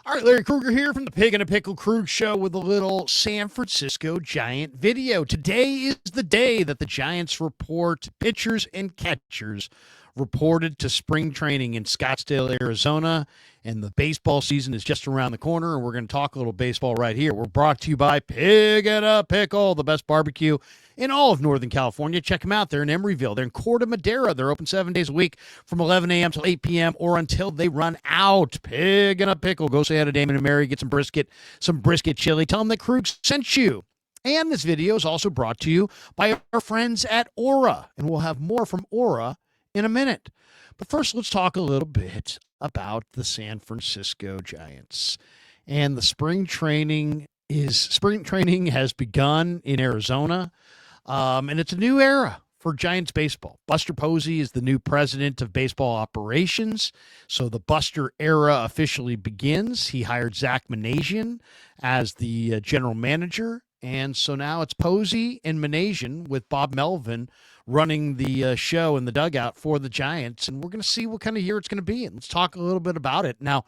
All right, Larry Krueger here from the Pig and a Pickle Krug Show with a little San Francisco Giant video. Today is the day that the Giants report pitchers and catchers reported to spring training in Scottsdale, Arizona, and the baseball season is just around the corner, and we're going to talk a little baseball right here. We're brought to you by Pig and a Pickle, the best barbecue in all of Northern California. Check them out. They're in Emeryville. They're in Corte Madera. They're open 7 days a week from 11 a.m. till 8 p.m. or until they run out. Pig and a Pickle. Go say hi to Damon and Mary. Get some brisket chili. Tell them that Krug sent you. And this video is also brought to you by our friends at Aura, and we'll have more from Aura in a minute. But first, let's talk a little bit about the San Francisco Giants. And the spring training has begun in Arizona, and it's a new era for Giants baseball. Buster Posey is the new president of baseball operations, so the Buster era officially begins. He hired Zach Manasian as the general manager, and so now it's Posey and Manasian with Bob Melvin running the show in the dugout for the Giants, and we're going to see what kind of year it's going to be, and let's talk a little bit about it. Now,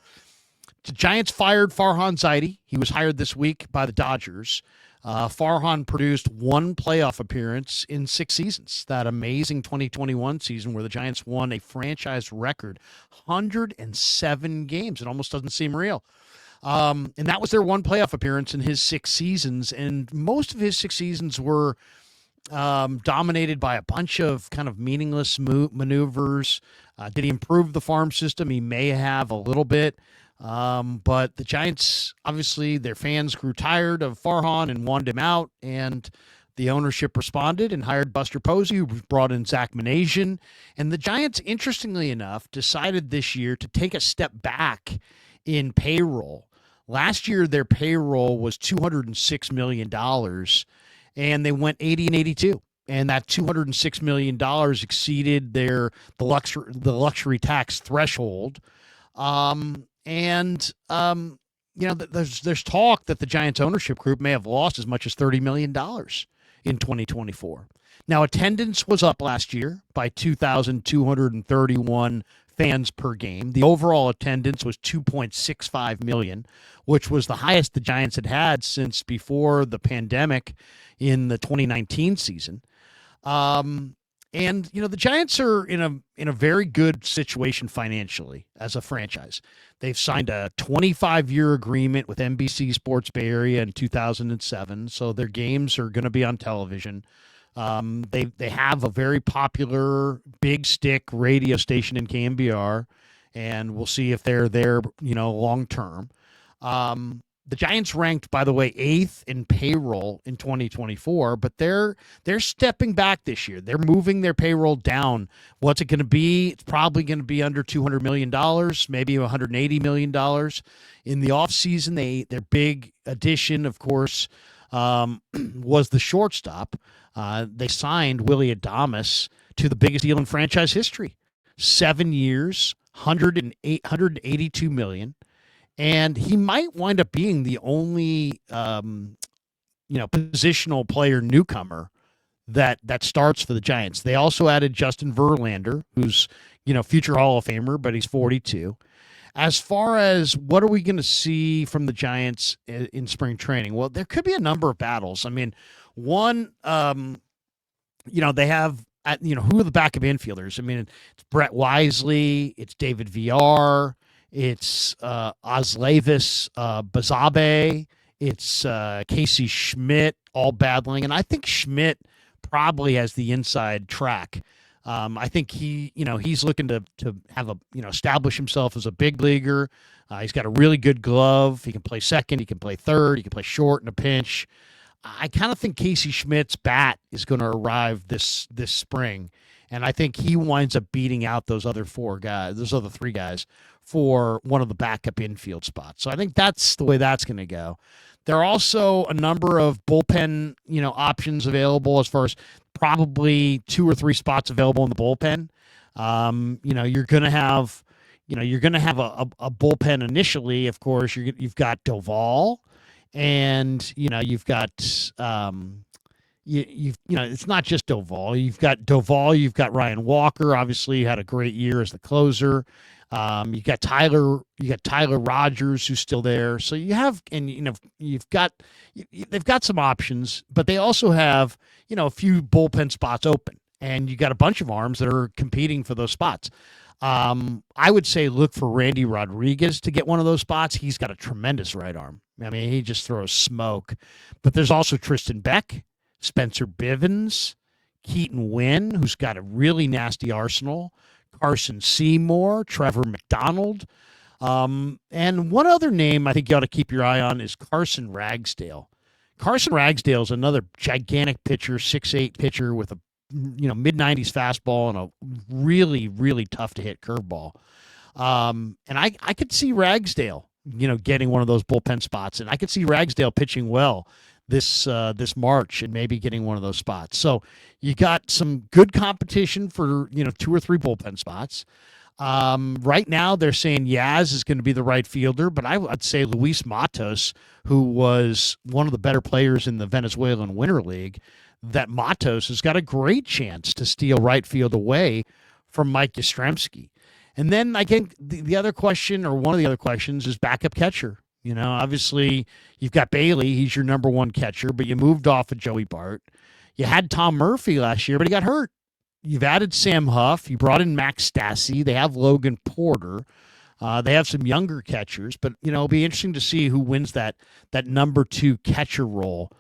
the Giants fired Farhan Zaidi. He was hired this week by the Dodgers. Farhan produced one playoff appearance in 6 seasons. That amazing 2021 season where the Giants won a franchise record 107 games. It almost doesn't seem real. And that was their one playoff appearance in his 6 seasons. And most of his 6 seasons were dominated by a bunch of kind of meaningless maneuvers. Did he improve the farm system? He may have a little bit. But the Giants, obviously, their fans grew tired of Farhan and wanted him out, and the ownership responded and hired Buster Posey, who brought in Zach Manasian. And the Giants, interestingly enough, decided this year to take a step back in payroll. Last year, their payroll was $206 million, and they went 80 and 82. And that $206 million exceeded the luxury tax threshold. There's talk that the Giants ownership group may have lost as much as $30 million in 2024. Now, attendance was up last year by 2,231 fans per game. The overall attendance was 2.65 million, which was the highest the Giants had since before the pandemic in the 2019 season. And the Giants are in a very good situation financially as a franchise. They've signed a 25-year agreement with NBC Sports Bay Area in 2007, so their games are going to be on television. They have a very popular big stick radio station in KMBR, and we'll see if they're there, long term. The Giants ranked, by the way, 8th in payroll in 2024, but they're stepping back this year. They're moving their payroll down. What's it going to be? It's probably going to be under $200 million, maybe $180 million. In the offseason, their big addition, of course, was the shortstop. They signed Willy Adames to the biggest deal in franchise history. 7 years, $182 million. And he might wind up being the only, positional player newcomer that starts for the Giants. They also added Justin Verlander, who's, future Hall of Famer, but he's 42. As far as what are we going to see from the Giants in spring training? Well, there could be a number of battles. I mean, one, they have, who are the backup infielders? I mean, it's Brett Wisely, it's David VR. It's Oslevis Bazabe. It's Casey Schmidt, all battling. And I think Schmidt probably has the inside track. I think he's looking to have establish himself as a big leaguer. He's got a really good glove. He can play second. He can play third. He can play short in a pinch. I kind of think Casey Schmidt's bat is going to arrive this spring. And I think he winds up beating out those other 3 guys for one of the backup infield spots. So I think that's the way that's going to go. There are also a number of bullpen, options available as far as probably 2 or 3 spots available in the bullpen. You're going to have, a bullpen initially. Of course, you've got Doval, and you've got it's not just Doval. You've got Ryan Walker. Obviously, had a great year as the closer. You got Tyler Rogers who's still there. So you have, and they've got some options, but they also have a few bullpen spots open, and you got a bunch of arms that are competing for those spots. I would say look for Randy Rodriguez to get one of those spots. He's got a tremendous right arm. I mean, he just throws smoke. But there's also Tristan Beck, Spencer Bivens, Keaton Wynn, who's got a really nasty arsenal, Carson Seymour, Trevor McDonald. And one other name I think you ought to keep your eye on is Carson Ragsdale. Carson Ragsdale is another gigantic pitcher, 6'8" pitcher with a mid-90s fastball and a really, really tough to hit curveball. And I could see Ragsdale, getting one of those bullpen spots, and I could see Ragsdale pitching well this March and maybe getting one of those spots. So you got some good competition for 2 or 3 bullpen spots. Right now they're saying Yaz is going to be the right fielder, but I'd say Luis Matos, who was one of the better players in the Venezuelan Winter League, that Matos has got a great chance to steal right field away from Mike Yastrzemski. And then I think the other question, or one of the other questions, is backup catcher. Obviously you've got Bailey. He's your number one catcher, but you moved off of Joey Bart. You had Tom Murphy last year, but he got hurt. You've added Sam Huff. You brought in Max Stassi. They have Logan Porter. They have some younger catchers, but it'll be interesting to see who wins that number 2 catcher role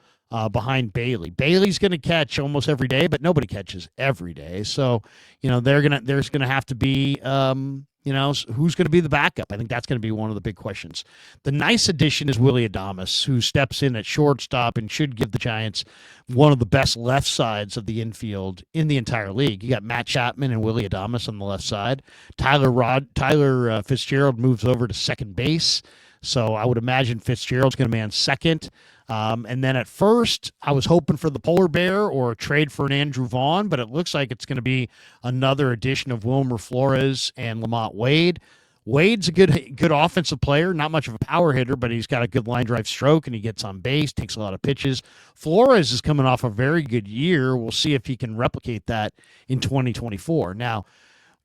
behind Bailey. Bailey's going to catch almost every day, but nobody catches every day. So, there's going to have to be, who's going to be the backup? I think that's going to be one of the big questions. The nice addition is Willy Adames, who steps in at shortstop and should give the Giants one of the best left sides of the infield in the entire league. You got Matt Chapman and Willy Adames on the left side. Tyler Fitzgerald moves over to second base. So I would imagine Fitzgerald's going to man second. And then at first, I was hoping for the Polar Bear or a trade for an Andrew Vaughn, but it looks like it's going to be another addition of Wilmer Flores and Lamont Wade. Wade's a good offensive player, not much of a power hitter, but he's got a good line drive stroke, and he gets on base, takes a lot of pitches. Flores is coming off a very good year. We'll see if he can replicate that in 2024. Now,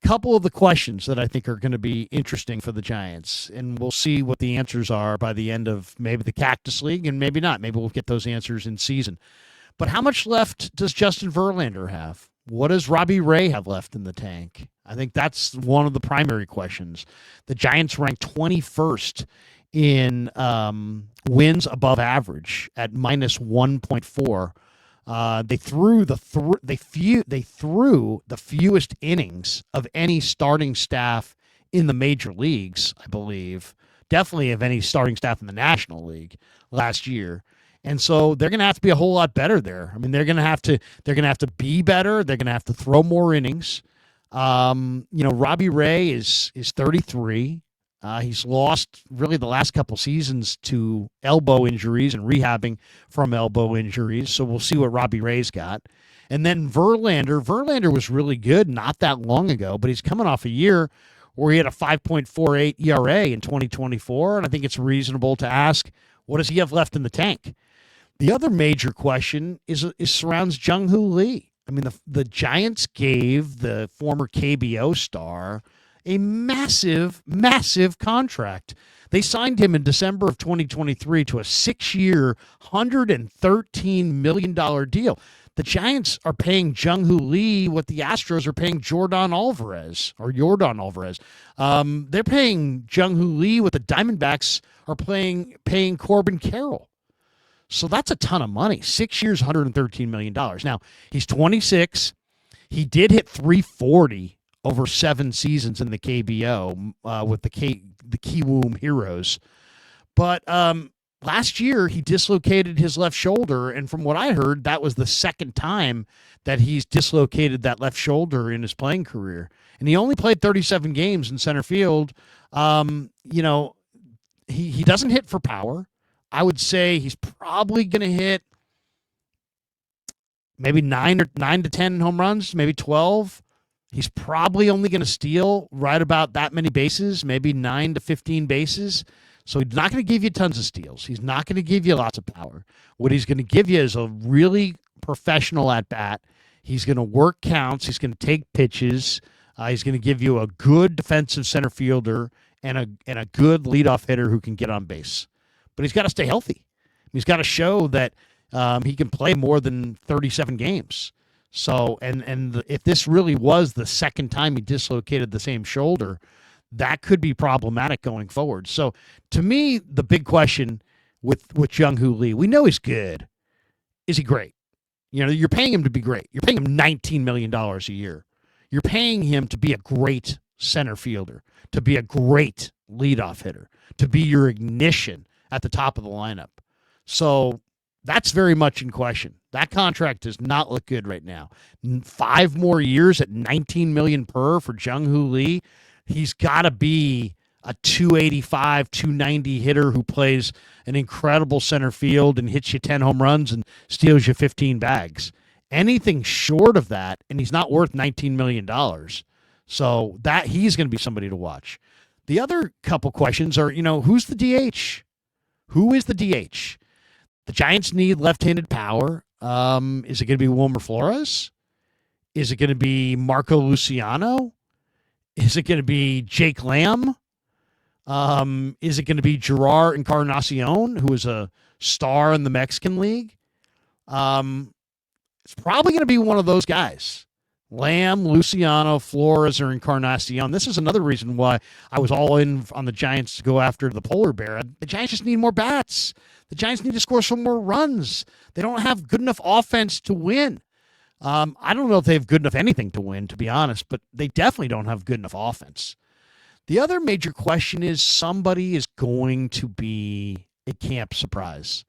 couple of the questions that I think are going to be interesting for the Giants, and we'll see what the answers are by the end of maybe the Cactus League, and maybe not. Maybe we'll get those answers in season. But how much left does Justin Verlander have? What does Robbie Ray have left in the tank? I think that's one of the primary questions. The Giants ranked 21st in wins above average at minus 1.4. They threw the fewest innings of any starting staff in the major leagues, I believe. Definitely of any starting staff in the National League last year. And so they're going to have to be a whole lot better there. I mean, they're going to have to be better. They're going to have to throw more innings. Robbie Ray is 33. He's lost really the last couple seasons to elbow injuries and rehabbing from elbow injuries. So we'll see what Robbie Ray's got. And then Verlander was really good not that long ago, but he's coming off a year where he had a 5.48 ERA in 2024. And I think it's reasonable to ask, what does he have left in the tank? The other major question surrounds Jung Hoo Lee. I mean, the Giants gave the former KBO star a massive, massive contract. They signed him in December of 2023 to a 6-year, $113 million deal. The Giants are paying Jung Hoo Lee what the Astros are paying Yordan Alvarez. They're paying Jung Hoo Lee what the Diamondbacks are paying Corbin Carroll. So that's a ton of money. 6 years, $113 million. Now, he's 26. He did hit 340 over 7 seasons in the KBO with the Kiwoom Heroes. But last year, he dislocated his left shoulder, and from what I heard, that was the second time that he's dislocated that left shoulder in his playing career. And he only played 37 games in center field. He doesn't hit for power. I would say he's probably going to hit maybe 9 to 10 home runs, maybe 12. He's probably only going to steal right about that many bases, maybe 9 to 15 bases. So he's not going to give you tons of steals. He's not going to give you lots of power. What he's going to give you is a really professional at-bat. He's going to work counts. He's going to take pitches. He's going to give you a good defensive center fielder and a good leadoff hitter who can get on base. But he's got to stay healthy. He's got to show that he can play more than 37 games. So, if this really was the second time he dislocated the same shoulder, that could be problematic going forward. So, to me, the big question with Jung Hoo Lee, we know he's good. Is he great? You're paying him to be great. You're paying him $19 million a year. You're paying him to be a great center fielder, to be a great leadoff hitter, to be your ignition at the top of the lineup. So that's very much in question. That contract does not look good right now. 5 more years at $19 million per for Jung Hoo Lee. He's got to be a 285, 290 hitter who plays an incredible center field and hits you 10 home runs and steals you 15 bags. Anything short of that, and he's not worth $19 million. So that he's going to be somebody to watch. The other couple questions are, who's the DH? Who is the DH? The Giants need left-handed power. Is it going to be Wilmer Flores? Is it going to be Marco Luciano? Is it going to be Jake Lamb? Is it going to be Gerard Encarnacion, who is a star in the Mexican League? It's probably going to be one of those guys. Lamb, Luciano, Flores, or Encarnacion. This is another reason why I was all in on the Giants to go after the polar bear. The Giants just need more bats. The Giants need to score some more runs. They don't have good enough offense to win. I don't know if they have good enough anything to win, to be honest, but they definitely don't have good enough offense. The other major question is somebody is going to be a camp surprise.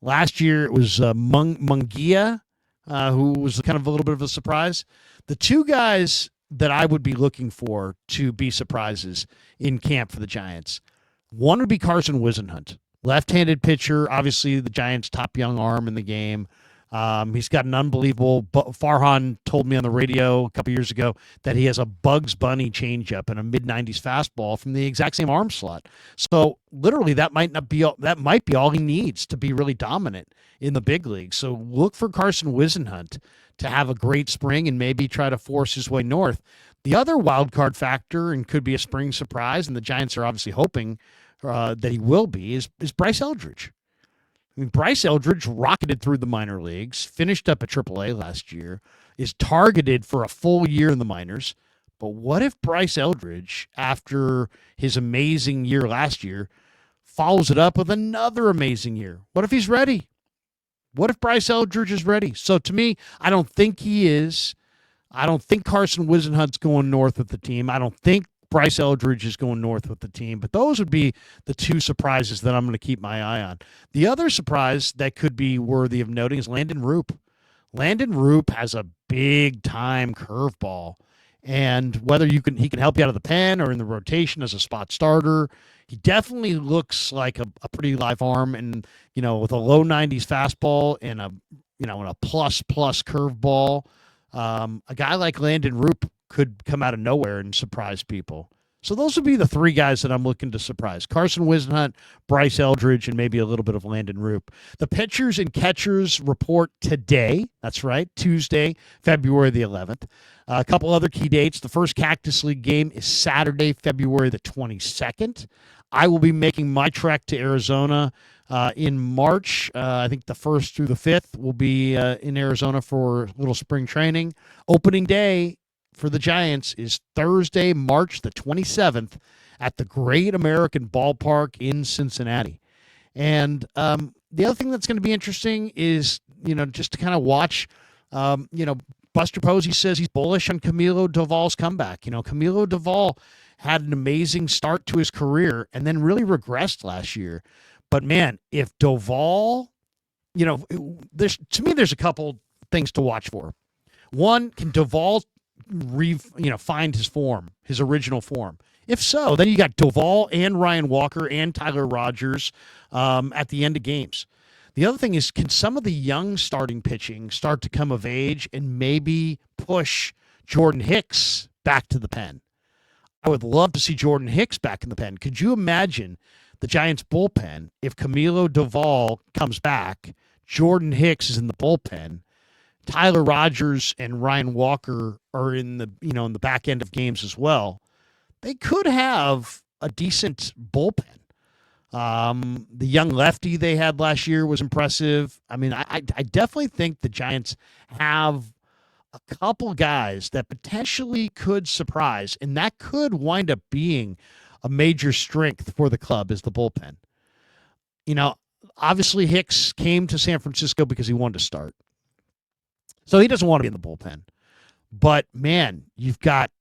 Last year it was Munguia, who was kind of a little bit of a surprise. The two guys that I would be looking for to be surprises in camp for the Giants, one would be Carson Whisenhunt, left-handed pitcher, obviously the Giants' top young arm in the game. He's got an unbelievable. Farhan told me on the radio a couple years ago that he has a Bugs Bunny changeup and a mid-90s fastball from the exact same arm slot. So literally, that might be all he needs to be really dominant in the big league. So look for Carson Whisenhunt to have a great spring and maybe try to force his way north. The other wild card factor, and could be a spring surprise, and the Giants are obviously hoping that he will be, is Bryce Eldridge. I mean, Bryce Eldridge rocketed through the minor leagues, finished up at AAA last year, is targeted for a full year in the minors. But what if Bryce Eldridge, after his amazing year last year, follows it up with another amazing year? What if he's ready? What if Bryce Eldridge is ready? So to me, I don't think he is. I don't think Carson Whisenhunt's going north with the team. I don't think Bryce Eldridge is going north with the team. But those would be the two surprises that I'm going to keep my eye on. The other surprise that could be worthy of noting is Landon Roop. Landon Roop has a big-time curveball. And whether he can help you out of the pen or in the rotation as a spot starter, he definitely looks like a pretty live arm. And, with a low 90s fastball and a plus curveball, a guy like Landon Roop could come out of nowhere and surprise people. So those would be the three guys that I'm looking to surprise. Carson Whisenhunt, Bryce Eldridge, and maybe a little bit of Landon Roop. The pitchers and catchers report today. That's right, Tuesday, February the 11th. A couple other key dates. The first Cactus League game is Saturday, February the 22nd. I will be making my trek to Arizona in March. I think the 1st through the 5th will be in Arizona for a little spring training. Opening day for the Giants is Thursday, March the 27th at the Great American Ballpark in Cincinnati. And the other thing that's going to be interesting is, just to kind of watch, Buster Posey says he's bullish on Camilo Doval's comeback. Camilo Doval had an amazing start to his career and then really regressed last year. But, man, if Doval, there's a couple things to watch for. One, can Doval find his form, his original form? If so, then you got Doval and Ryan Walker and Tyler Rogers at the end of games. The other thing is, can some of the young starting pitching start to come of age and maybe push Jordan Hicks back to the pen? I would love to see Jordan Hicks back in the pen. Could you imagine the Giants bullpen if Camilo Doval comes back, Jordan Hicks is in the bullpen, Tyler Rogers and Ryan Walker are in the back end of games as well, they could have a decent bullpen. The young lefty they had last year was impressive. I mean, I definitely think the Giants have a couple guys that potentially could surprise, and that could wind up being a major strength for the club is the bullpen. Obviously Hicks came to San Francisco because he wanted to start. So he doesn't want to be in the bullpen. But, man, you've got,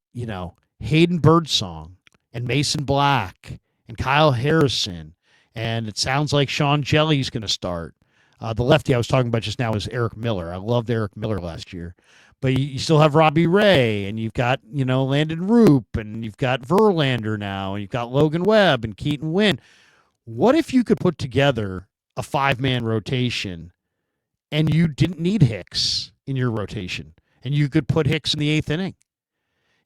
Hayden Birdsong and Mason Black and Kyle Harrison, and it sounds like Sean Jelly's going to start. The lefty I was talking about just now is Eric Miller. I loved Eric Miller last year. But you still have Robbie Ray, and you've got, Landon Roop, and you've got Verlander now, and you've got Logan Webb and Keaton Wynn. What if you could put together a 5-man rotation and you didn't need Hicks in your rotation, and you could put Hicks in the 8th inning?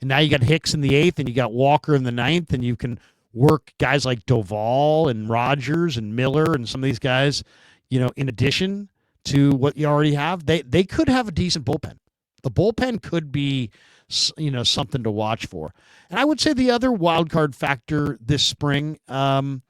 And now you got Hicks in the 8th, and you got Walker in the 9th, and you can work guys like Doval and Rogers and Miller and some of these guys, in addition to what you already have. They could have a decent bullpen. The bullpen could be, something to watch for. And I would say the other wild card factor this spring, a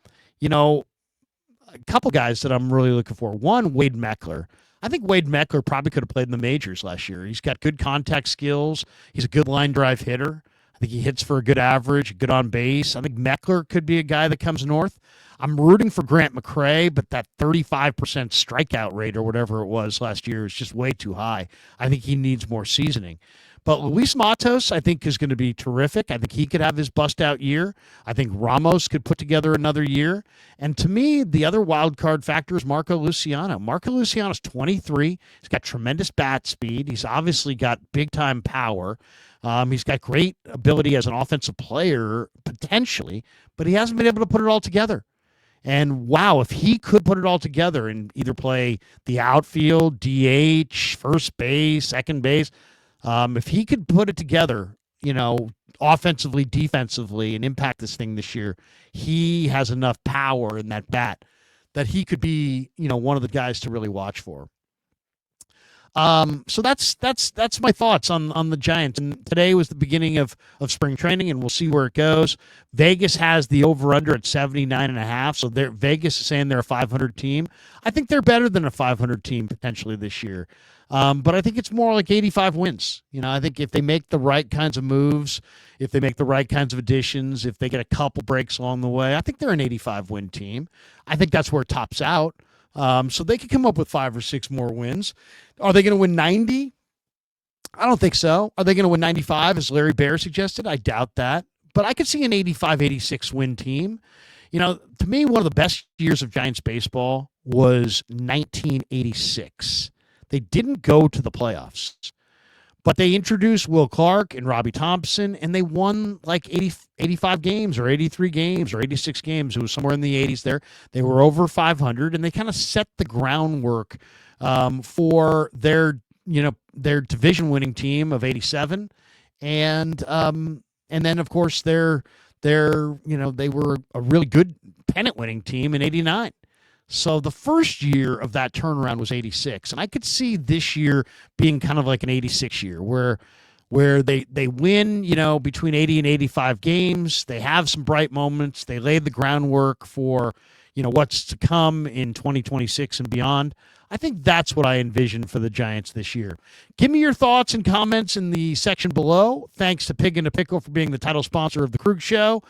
couple guys that I'm really looking for. One, Wade Meckler. I think Wade Meckler probably could have played in the majors last year. He's got good contact skills. He's a good line drive hitter. I think he hits for a good average, good on base. I think Meckler could be a guy that comes north. I'm rooting for Grant McCray, but that 35% strikeout rate or whatever it was last year is just way too high. I think he needs more seasoning. But Luis Matos, I think, is going to be terrific. I think he could have his bust-out year. I think Ramos could put together another year. And to me, the other wild card factor is Marco Luciano. Marco Luciano's 23. He's got tremendous bat speed. He's obviously got big-time power. He's got great ability as an offensive player, potentially, but he hasn't been able to put it all together. And wow, if he could put it all together and either play the outfield, DH, first base, second base, if he could put it together, offensively, defensively, and impact this thing this year, he has enough power in that bat that he could be, one of the guys to really watch for. So that's my thoughts on the Giants. And today was the beginning of spring training, and we'll see where it goes. Vegas has the over-under at 79.5, so Vegas is saying they're a 500 team. I think they're better than a 500 team potentially this year. But I think it's more like 85 wins. I think if they make the right kinds of moves, if they make the right kinds of additions, if they get a couple breaks along the way, I think they're an 85-win team. I think that's where it tops out. So they could come up with 5 or 6 more wins. Are they going to win 90? I don't think so. Are they going to win 95, as Larry Baer suggested? I doubt that. But I could see an 85, 86 win team. To me, one of the best years of Giants baseball was 1986. They didn't go to the playoffs, but they introduced Will Clark and Robbie Thompson, and they won like 85 games or 83 games or 86 games. It was somewhere in the 80s there. They were over 500, and they kind of set the groundwork for their division winning team of 87. And then, of course, they were a really good pennant winning team in 89. So the first year of that turnaround was 86. And I could see this year being kind of like an 86 year where they win, between 80 and 85 games. They have some bright moments. They laid the groundwork for, what's to come in 2026 and beyond. I think that's what I envision for the Giants this year. Give me your thoughts and comments in the section below. Thanks to Pig and a Pickle for being the title sponsor of the Krug Show.